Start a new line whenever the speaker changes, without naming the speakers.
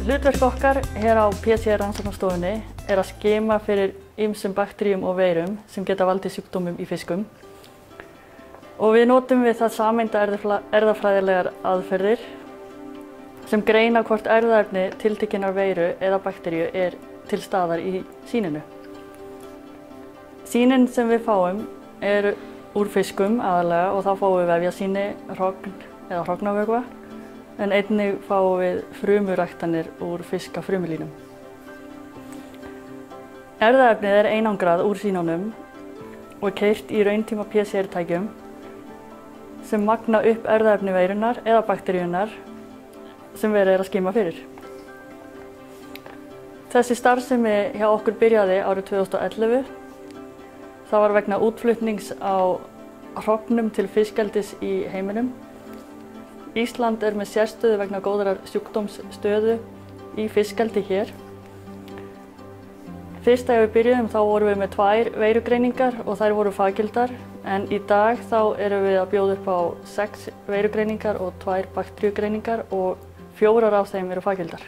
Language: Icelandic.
Hlutverk okkar hér á PCR-rannsóknastofunni er að skima fyrir ýmsum bakteríum og veirum sem geta valdið sjúkdómum í fiskum. Og við notum við það sameinda erfðafræðilegar aðferðir sem greina hvort erfðaefni tiltekinnar veiru eða bakteríu er til staðar í sýninu. Sýnin sem við fáum eru úr fiskum aðalega og þá fáum við vefjasýni, hrogn eða hrognavökva. En einnig fáum við frumuræktanir úr fiskafrumulínum. Erfðaefnið er einangrað úr sýnunum og er keyrt í rauntíma PCR-tækjum sem magna upp erfðaefni veirunnar eða bakteríunnar sem verið er að skima fyrir. Þessi starfsemi hjá okkur byrjaði árið 2011. Það var vegna útflutnings á hrognum til fiskeldis í heiminum. Ísland er með sérstöðu vegna góðrar sjúkdómsstöðu í fiskeldi hér. Fyrst þegar við byrjuðum þá vorum við með 2 veirugreiningar og þær voru faggildar, en í dag þá erum við að bjóða upp á 6 veirugreiningar og 2 bakteríugreiningar og 4 af þeim eru faggildar.